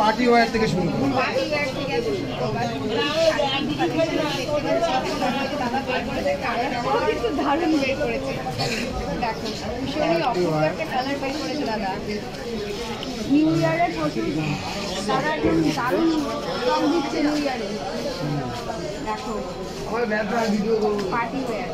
Party wear থেকে শুরু দারুণ বের করেছে। দেখো ভীষণই অপূর্ব একটা কালার বের করেছে দাদা। নিউ ইয়ারের প্রচুর তারা একদম দারুণ রং দিচ্ছে নিউ ইয়ারে। দেখো পার্টি ওয়্যার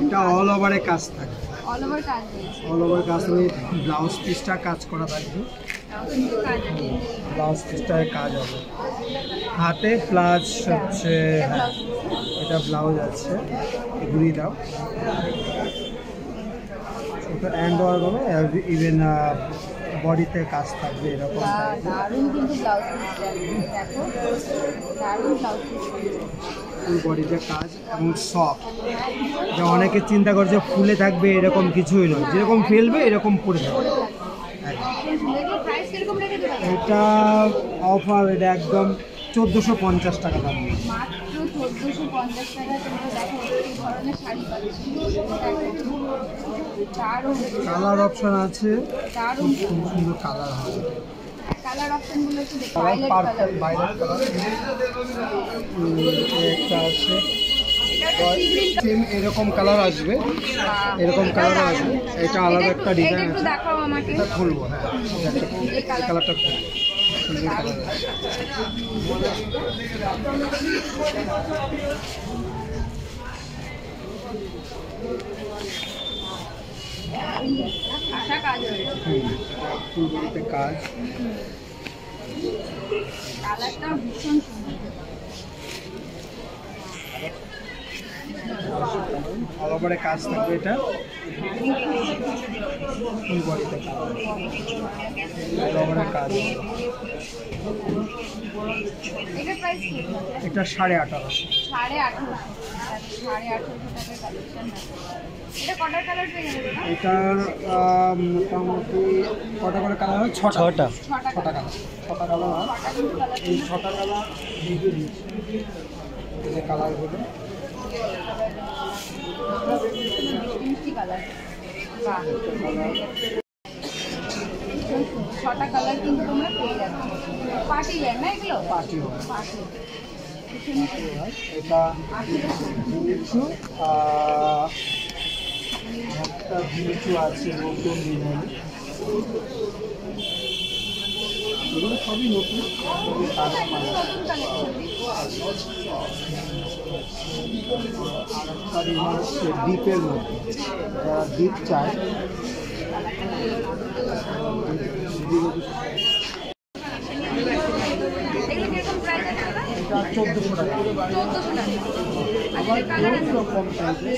এটা অল ওভারে কাজ থাকে, অল ওভার কাজ অল ওভার কাজ হবে। ব্লাউজ পিসটা কাজ করা থাকবে, ব্লাউজ পিসটায় কাজ হবে হাতে প্লাস হচ্ছে এটা ব্লাউজ আছে ঘুরিয়ে দাও ওটা হ্যান্ড ওয়ার্ক হবে, ইভেন বডিতে কাজ থাকবে এরকম। দারুণ কিন্তু ব্লাউজ দেখো দারুণ ব্লাউজ ফুল বডিতে কাজ এবং সফট, যা অনেকে চিন্তা করছে ফুলে থাকবে এরকম কিছুই নয়, যেরকম ফেলবে এরকম পরে থাকবে। এটা অফার, এটা একদম 1450 টাকা দাম, মাত্র 1450 টাকা। তোমরা দেখো এই ধরনের শাড়ি কালার অপশন আছে, দারুণ সুন্দর কালার হবে। কালার অপশনগুলো একটু দেখো, পার্পল ভায়োলেট কালার একটা আছে, সেম এরকম কালার আসবে, এরকম কালার আসবে। এটা আলাদা একটা ডিজাইন আছে, দেখাও আমাকে। এটা খুলবো। হ্যাঁ এই কালারটা খুলবো, সুন্দর কালার আছে। কাজ হয়েছে, ফুল বডিতে কাজ, কালারটা ভীষণ সুন্দর। অল ওভারে কাজ থাকবে, এটা ফুল বডিতে কাজ, অল ওভারে কাজ। এটার প্রাইস কি? এটা 1850। 1850 টাকার কালেকশন। এটা কটার কালার পেয়ে যাবে না? এটার মোটামুটি কটা করে কালার হয়? ছটা কালার, ছটা কালার হয়। এই ছটা কালার এই কালারগুলো মিষ্টি কালার। বাহ, 6টা কালার কিন্তু তোমরা পেয়ে যাচ্ছ। পার্টি ওয়্যার না এগুলো? পার্টি হয়, পার্টি। এটা ভিচু, একটা ভিচু আছে নতুন ডিজাইন, এগুলো সবই নতুন, সবই কাজ পাওয়া যায়। আরেকটা ডিজাইন হচ্ছে ডিপের মধ্যে, যারা ডিপ চায় এগুলো কিরকম প্রাইস আছে দাদা? এটা 1400 টাকা। 1400 টাকা। আচ্ছা কালার আছে? কম প্রাইসে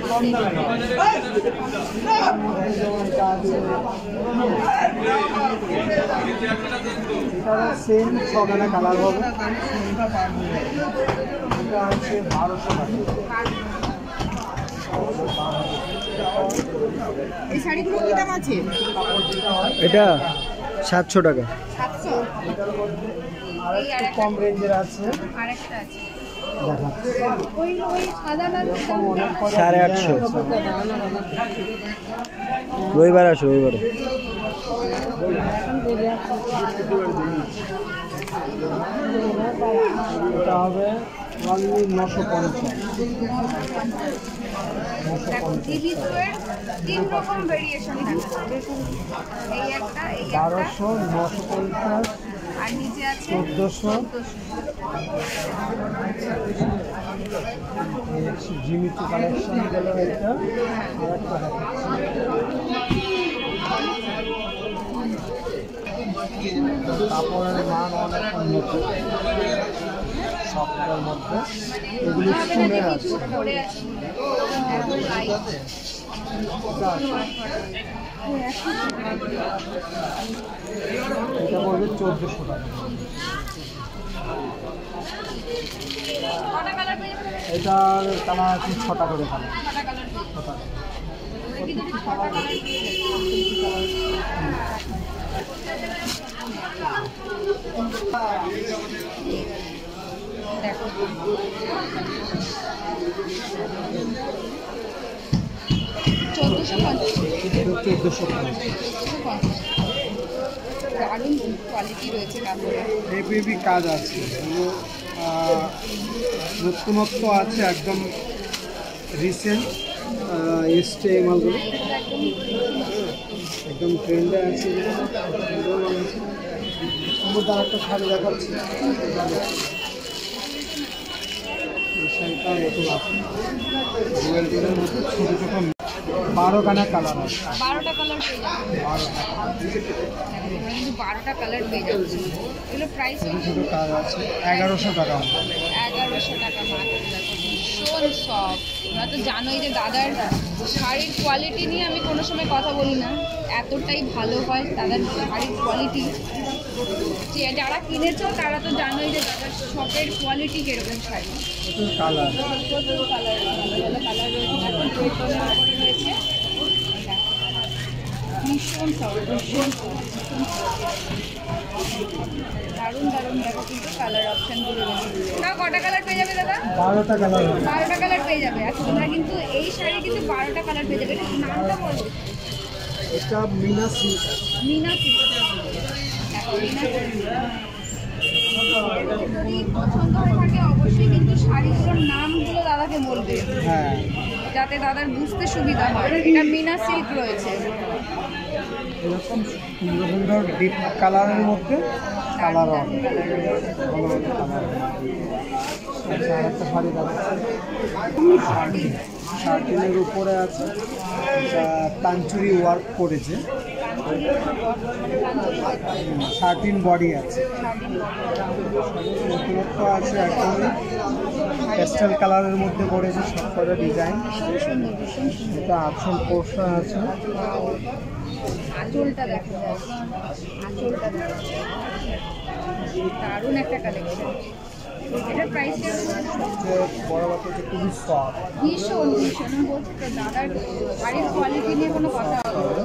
কম দামে এটা সেম 6খানা কালার হবে। এটা হচ্ছে 1200 টাকা। এই শাড়িগুলো কি দাম আছে? এটা 700 টাকা। 700। আরেকটু কম রেঞ্জের আছে, আরেকটা আছে দেখাচ্ছি। ওই সাদা লাল 850। রবিবার আসো, রবিবারে। এটা হবে অনলি 950। দেখো দিদি এর 3 রকম ভেরিয়েশন থাকে। এই একটা, এই একটা 1200, 950, আর নিচে আছে 1400। 1400। জিমিচু কালেকশন গেল এটা, আরেকটা কাপড়ের মান অনেক উন্নত, সফটের মধ্যে এগুলি স্টোনের আছে। পরে আছে একদম লাইট। এটা পড়বে 1400 টাকা। কটা কালার পেয়ে যাবে? এটার কালার আছে 6টা করে কালার। 6টা কালার। 6টা। ওই দিকে 6টা কালার পেয়ে যাবে। দেখো 1450 দারুণ কোয়ালিটি রয়েছে কাপড়ে। হেভি কাজ আছে, এগুলো নতুনত্ব আছে, একদম রিসেন্ট এসছে এই মালগুলো, একদম ট্রেন্ডে আছে। সুন্দর একটা শাড়ি দেখাচ্ছি, এই শাড়িটা নতুন আছে, জুয়েলারির মধ্যে ছোটো ছোটো 12খানা কালার আছে। 12টা কালার পেয়ে যাবে, 12টা কালার পেয়ে যাচ্ছে। এগুলো প্রাইস ছোটো ছোটো কাজ আছে, 1100 টাকা। 1100 টাকা মাত্র। ভীষণ সফট। তোমরা তো জানোই যে দাদার শাড়ির কোয়ালিটি নিয়ে আমি কোনো সময় কথা বলি না, এতটাই ভালো হয় দাদার শাড়ির কোয়ালিটি। যে যারা কিনেছো তারা তো জানোই যে দাদার শপের কোয়ালিটি কীরকম শাড়ি। কালার প্রচুর কালার, ভালো ভালো কালার রয়েছে, এখন ট্রেন্ডের উপরে রয়েছে। ভীষণ সফট, ভীষণ দারুণ দারুণ। দেখো কিন্তু কালার অপশানগুলো রয়েছে। তাও কটা কালার পেয়ে যাবে দাদা? 12টা কালার। 12টা কালার পেয়ে যাবে। আচ্ছা, তোমরা কিন্তু এই শাড়ি কিন্তু 12টা কালার পেয়ে যাবে। এটা নামটা বলো। এটা মিনা সিল্ক। মিনা সিল্ক। দেখো মিনা সিল্ক। যদি পছন্দ হয়ে থাকে অবশ্যই কিন্তু শাড়িগুলোর নামগুলো দাদাকে বলবে, হ্যাঁ, যাতে দাদার বুঝতে সুবিধা হয়। এটা মিনা সিল্ক রয়েছে। এরকম সুন্দর সুন্দর ডিপ কালারের মধ্যে কালার হবে, ভালো ভালো কালার। আচ্ছা, আরেকটা শাড়ি দেখাচ্ছি, শার্টিনের উপরে আছে, তাঞ্চুরি ওয়ার্ক করেছে, শার্টিন বডি আছে, নতুনত্ব আছে, একদমই পেস্টেল কালারের মধ্যে করেছে, সব কটা ডিজাইন। ভীষণ সুন্দর, ভীষণ সুন্দর। এটা আঁচল পোর্শন আছে, আঁচলটা দেখা যায়, আঁচলটা দেখা যায়। দারুণ একটা কালেকশন। এটার প্রাইস বড় বাচ্চা হচ্ছে খুবই সফট। ভীষণ ভীষণ। আমি বলছি তো দাদার শাড়ির কোয়ালিটি নিয়ে কোনো কথা হবে না।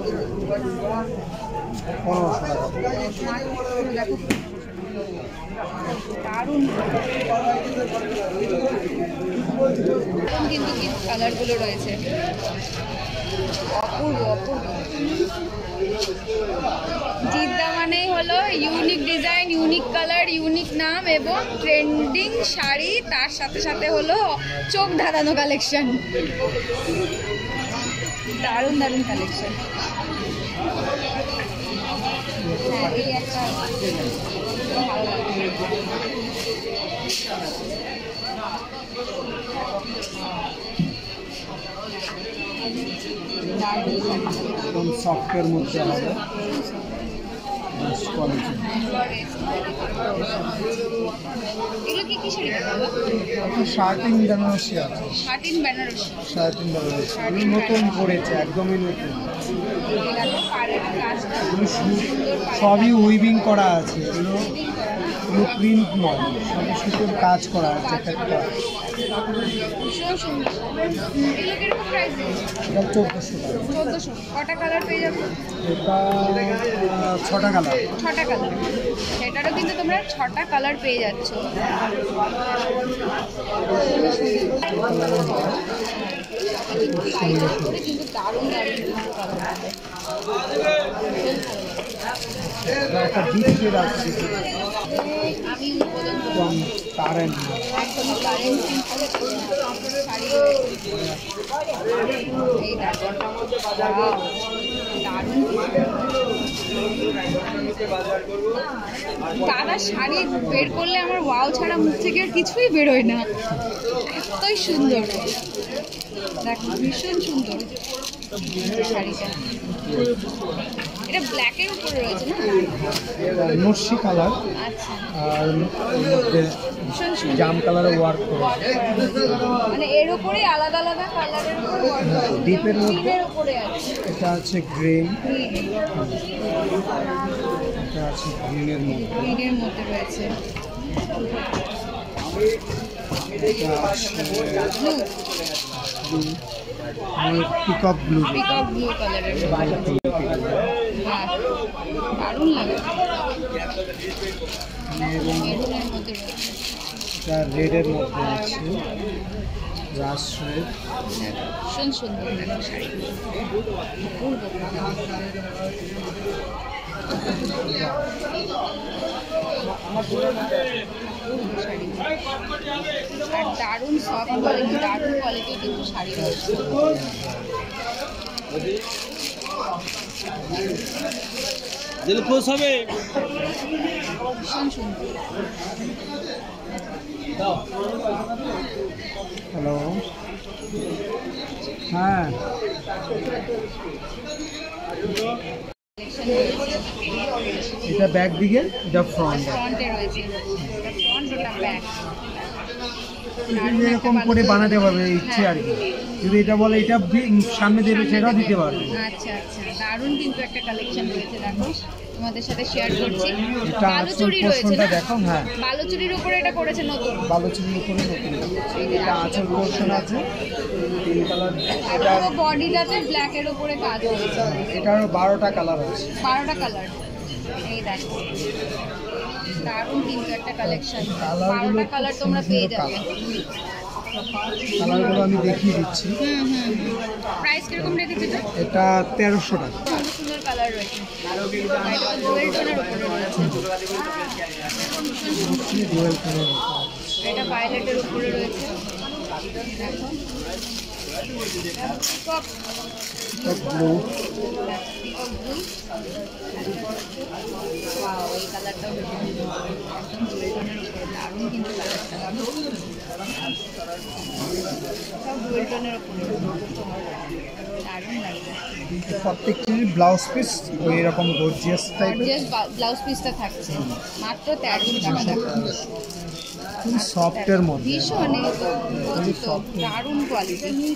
1500 টাকা। মাত্র দেখো দারুণ কিন্তু কালারগুলো রয়েছে, অপূর্ব অপূর্ব। জিদ্দা মানেই হলো unique design, unique colour, unique নাম এবং ট্রেন্ডিং শাড়ি, তার সাথে সাথে হলো চোখ ধাঁধানো কালেকশন। দারুণ দারুণ কালেকশন। হ্যাঁ, এই একটা ভালো লাগে। একদম সফটের মধ্যে হবে, বেস্ট কোয়ালিটি। এগুলো কি কি শাড়ি বাবা? শার্টিন বেনারসি আছে, শার্টিন বেনারসি। শার্টিন বেনারসি এগুলো নতুন করেছে, একদমই নতুন। দেখো পাড়ের কাজটা এগুলো সবই উইভিং করা আছে, এগুলো প্রিন্ট নয়, সবই সুতোর কাজ করা আছে। একটা ভীষণ সুন্দর। এগুলো কিরকম প্রাইস? এটা 1400 টাকা। 1400। কটা কালার পেয়ে যাবো? এটা 6টা কালার। 6টা কালার। সেটারও কিন্তু তোমরা 6টা কালার পেয়ে যাচ্ছ। কিন্তু দারুণ দারুণ কালার। একটা ডিপের আছে, আমি পর্যন্ত একদম কারেন্ট। একদমই কারেন্ট শাড়ি এই দেখো দারুণ। দাদা শাড়ি বের করলে আমার ওয়াও ছাড়া মুখ থেকে আর কিছুই বেরোয় না, এতই সুন্দর। দেখো ভীষণ সুন্দর শাড়িটা। এটা ব্ল্যাকের উপরে রয়েছে না? নস্যি কালার, আচ্ছা, আর মধ্যে ভীষণ সুন্দর। জাম কালারের ওয়ার্ক করা, মানে এর উপরে আলাদা আলাদা কালারের উপরে ডিপের মধ্যে। গ্রিনের উপরে আছে, এটা আছে গ্রিন, গ্রিন, এটা আছে গ্রিনের মধ্যে, গ্রিনের মধ্যে রয়েছে এটা আছে blue, peacock blue. Peacock blue কালারের মধ্যে। হ্যাঁ, দারুণ লাগে। এবং মেরুনের মধ্যে রয়েছে। এটা রেডের মধ্যে আছে, রাশ রেড। ভীষণ সুন্দর দেখো শাড়িগুলো, অপূর্ব। আর দারুণ সফট কোয়ালিটি, দারুণ কোয়ালিটি কিন্তু শাড়ি রয়েছে। ভীষণ সুন্দর। হ্যালো, হ্যাঁ এটা ব্যাক দিকে, এটা ফ্রন্ট। ফ্রন্টে রয়েছে, এটা ফ্রন্ট, ওটা ব্যাক। এরকম করে বানাতে পারবে ইচ্ছে আর কি। যদি এটা বলে এটা সামনে দেবে, সেটাও দিতে পারবে। আচ্ছা আচ্ছা, দারুণ কিন্তু একটা কালেকশন রয়েছে, দেখো তোমাদের সাথে শেয়ার করছি। এটা বালুচুরি আঁচল রয়েছে পোর্শনটা না? দেখো, হ্যাঁ বালুচুরির উপরে এটা করেছে নতুন। বালুচুরির উপরে নতুন। এটা আঁচল পোর্শন আছে, পিঙ্ক কালার। এটা বডিটাতে ব্ল্যাকের উপরে কাজ হয়েছে। এটারও 12টা কালার আছে। 12টা কালার, এই দেখো দারুণ কিন্তু একটা কালেকশন। কালারগুলো 12টা কালার তোমরা পেয়ে যাবে। কালারগুলো আমি দেখিয়ে দিচ্ছি। প্রাইস কিরকম রেখেছে এটা? এটা 1300 টাকা। সুন্দর সুন্দর কালার রয়েছে। এটা তো ডুয়েল টোনের উপরে রয়েছে। Dual colour. এটা ভায়োলেটের উপরে রয়েছে, দেখো। পিকক, এটা ব্লু। Peacock blue. ওয়াও, এই কালারটাও একদম ডুয়েল টোনের উপরে, দারুণ কিন্তু কালারটা। সব ডুয়েল টোনের উপরে, দারুণ লাগবে। প্রত্যেকটির ব্লাউজ পিস ওই রকম গর্জিয়াস টাইপের, গর্জিয়াস ব্লাউজ পিসটা থাকছে মাত্র 1300 টাকা। দেখো খুব সফটের মধ্যে। ভীষণ, এই তো বলছি তো, দারুণ কোয়ালিটি।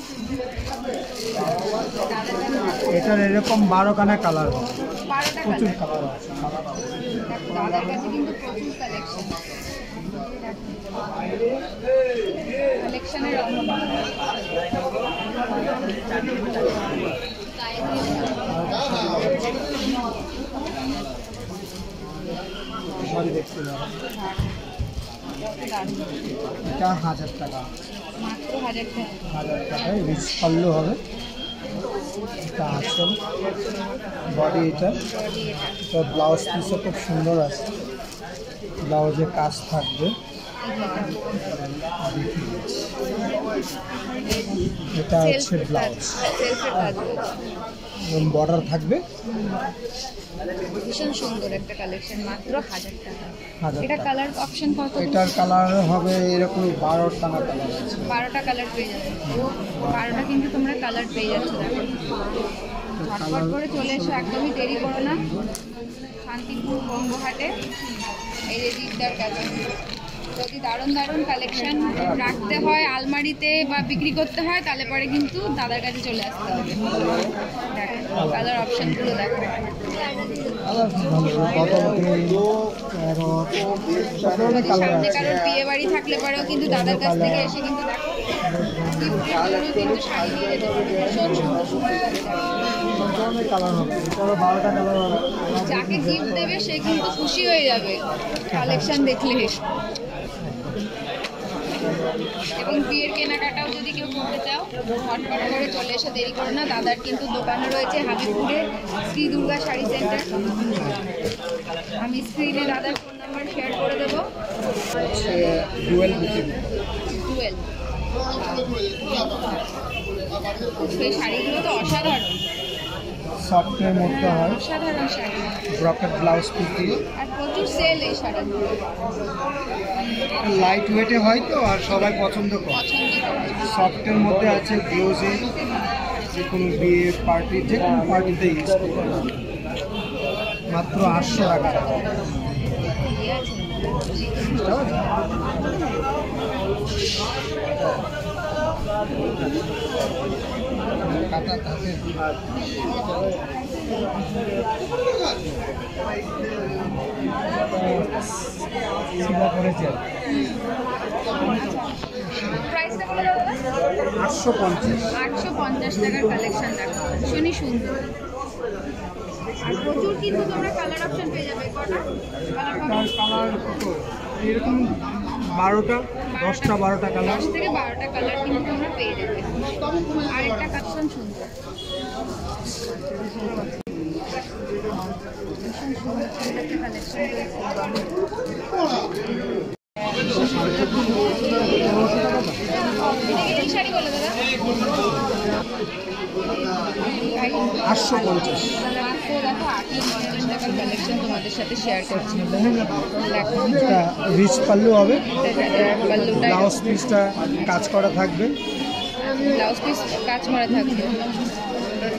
এটার এরকম 12খানা কালার হবে, 12টা প্রচুর কালার। কালার আছে। দেখো দাদার কাছে কিন্তু প্রচুর কালেকশন, কালেকশনের অভাব নেই। সরি, দেখতে পাবো। দারুণ, এটা 1000 টাকা। মাত্র 1000 টাকা। 1000 টাকায় রিচ পাল্লু হবে। এটা আঁচল, বডি এটা। এটা ব্লাউজ পিসও খুব সুন্দর আছে, ব্লাউজে কাজ থাকবে। এটা হচ্ছে ব্লাউজ, সেলফের কাজ রয়েছে। বর্ডার থাকবে। ভীষণ সুন্দর একটা কালেকশন, মাত্র 1000 টাকা। 1000 এটা টাকা। কালার অপশন কত? এটার কালার হবে এরকম 12খানা কালার আছে। 12টা কালার পেয়ে যাবে। 12টা কিন্তু তোমরা কালার পেয়ে যাচ্ছ, দেখো। ঝটপট করে চলে এসো, একদমই দেরি করো না। শান্তিপুর বঙ্গহাটে, এই যে দিকদার কাছে। যদি দারুণ দারুণ কালেকশন রাখতে হয় আলমারিতে বা বিক্রি করতে হয়, তাহলে পরে কিন্তু দাদার কাছে চলে আসতে হবে। দেখো কালার অপশনগুলো দেখো। সামনে সামনে কারোর বিয়ে বাড়ি থাকলে পরেও কিন্তু দাদার কাছ থেকে এসে কিন্তু দেখো গিফটের জন্য কিন্তু শাড়ি নিয়ে যেতে পারবে। ভীষণ সুন্দর সুন্দর। কালার হবে, 12টা কালার হবে। যাকে গিফট দেবে সে কিন্তু খুশি হয়ে যাবে কালেকশন দেখলে। এবং বিয়ের কেনাকাটাও যদি কেউ করতে চাও, ঝটপট করে চলে এসে, দেরি করো না। দাদার কিন্তু দোকানও রয়েছে হাবিবপুরে, শ্রী দুর্গা শাড়ি সেন্টার। আমি স্ক্রিনে দাদার ফোন নাম্বার শেয়ার করে দেবো। Dual booking. ডুয়েল, সেই শাড়িগুলো তো অসাধারণ, সফটের মধ্যে হয়, অসাধারণ শাড়ি। ব্রকেট ব্লাউজ পিস দিয়ে। আর প্রচুর সেল এই শাড়িগুলো, লাইট ওয়েটে হয় তো, আর সবাই পছন্দ করে। পছন্দ করে। সফটের মধ্যে আছে গ্লোজি, যে কোনো বিয়ে পার্টি, যে কোনো পার্টিতে ইউজ করতে পারবে। মাত্র 800 টাকা। ইয়ে আছে। কাটা থাকে। করেছে প্রাইসটা বলে দাও দাদা। 850। 850 টাকার কালেকশন দেখো, ভীষণই সুন্দর। আর প্রচুর কিন্তু তোমরা কালার অপশন পেয়ে যাবে। কটা কালার পাবে? কালার এরকম 12টা 10টা 12টা কালার। 10 থেকে 12টা কালার কিন্তু তোমরা পেয়ে যাবে। আরেকটা কালেকশন সুন্দর, ভীষণ সুন্দর একটা কালেকশন এই শাড়ি বলে দাদা 850। মাত্র দেখো 850 টাকার কালেকশন তোমাদের সাথে শেয়ার করছি। দেখো এটা রিচ পাল্লু হবে, পাল্লুটা ব্লাউজ পিসটা কাজ করা থাকবে। ব্লাউজ পিস কাজ করা থাকবে,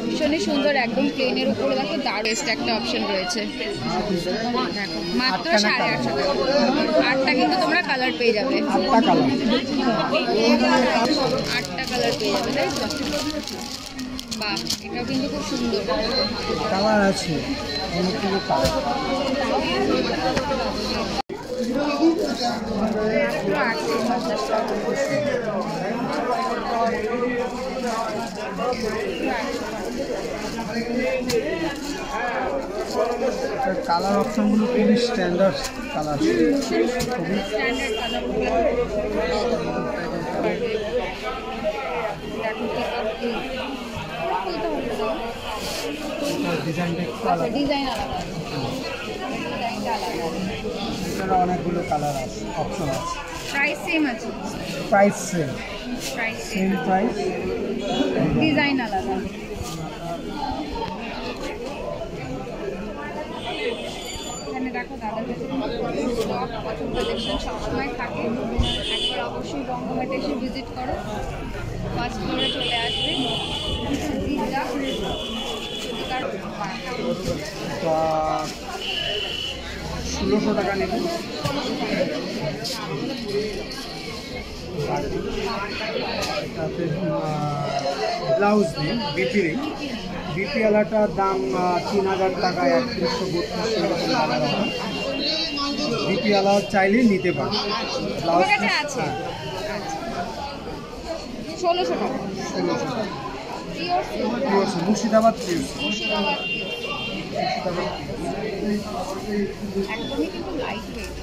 ভীষণই সুন্দর। একদম প্লেনের উপরে দেখো বেস্ট একটা অপশন রয়েছে। দেখো মাত্র 850 টাকা। 8টা কিন্তু তোমরা কালার পেয়ে যাবে। 8টা কালার, 8টা কালার পেয়ে যাবে, তাই তো? বাহ, এটাও কিন্তু খুব সুন্দর। কালার আছে অনেকগুলো কালার। মাত্র 850 টাকা। কালার অপশনগুলো খুবই স্ট্যান্ডার্ড কালার, খুবই স্ট্যান্ডার্ড কালারগুলো ডিজাইনটা একটু আচ্ছা, আলাদা। ডিজাইন আলাদা, ডিজাইনটা আলাদা। এছাড়া অনেকগুলো কালার আছে, অপশন আছে। প্রাইস সেম আছে, price same, price same price, design আলাদা। এখানে দেখো দাদার কাছে স্টক প্রচুর কালেকশন সবসময় থাকে। একবার অবশ্যই রঙ্গমেটে এসে ভিজিট করো, ফার্স্ট ফ্লোরে চলে আসবে। দিদা সুতিকার এটা 1600 টাকা নেবে। তাতে ব্লাউজ নেই, বিপি নেই। বিপি আলাটার দাম 3000 টাকা, 3132 এরকম কালার হবে। বিপি আলা চাইলে নিতে পারে। ব্লাউজ তোমার কাছে আছে? হ্যাঁ, 1600 টাকা। 1600 টাকা। Pure pure Murshidabad pure, Murshidabad Murshidabad একদমই কিন্তু লাইট ওয়েট।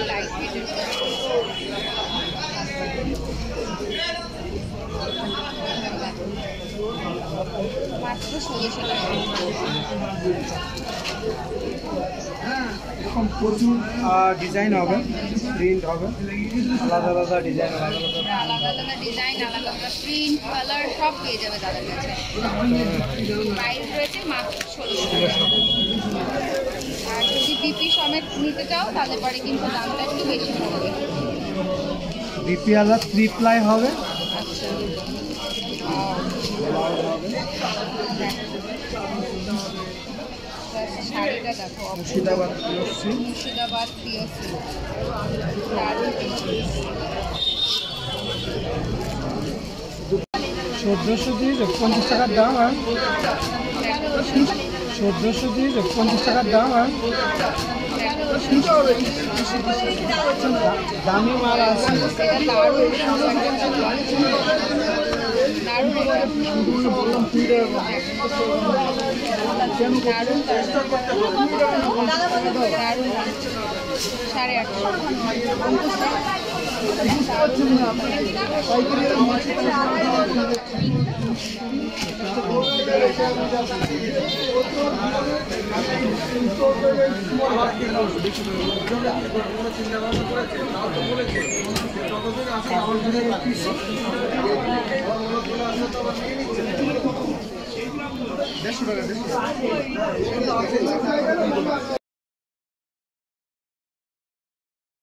লাইট ওয়েটের মাত্র 1600 টাকা। এরকম প্রচুর ডিজাইন হবে, প্রিন্ট হবে, আলাদা আলাদা ডিজাইন, আলাদা আলাদা। আলাদা আলাদা ডিজাইন, আলাদা আলাদা প্রিন্ট, কালার সব পেয়ে যাবে তাদের কাছে। প্রাইস রয়েছে মাত্র 1600 টাকা। আর যদি বিপি সমেত নিতে চাও তাহলে পরে কিন্তু দামটা একটু বেশি পড়বে। বিপি আলা 3 প্লাই হবে, আচ্ছা, ব্লাউজ হবে। শাড়িটা দেখো Murshidabad pure silk, Murshidabad pure silk. 1400 দিয়ে 50 টাকার দাম। আর 1400 দিয়ে 50 টাকার দাম। আর দামি মাল আছে। এটা দারুণ দারুণ দারুণ 150 টাকা।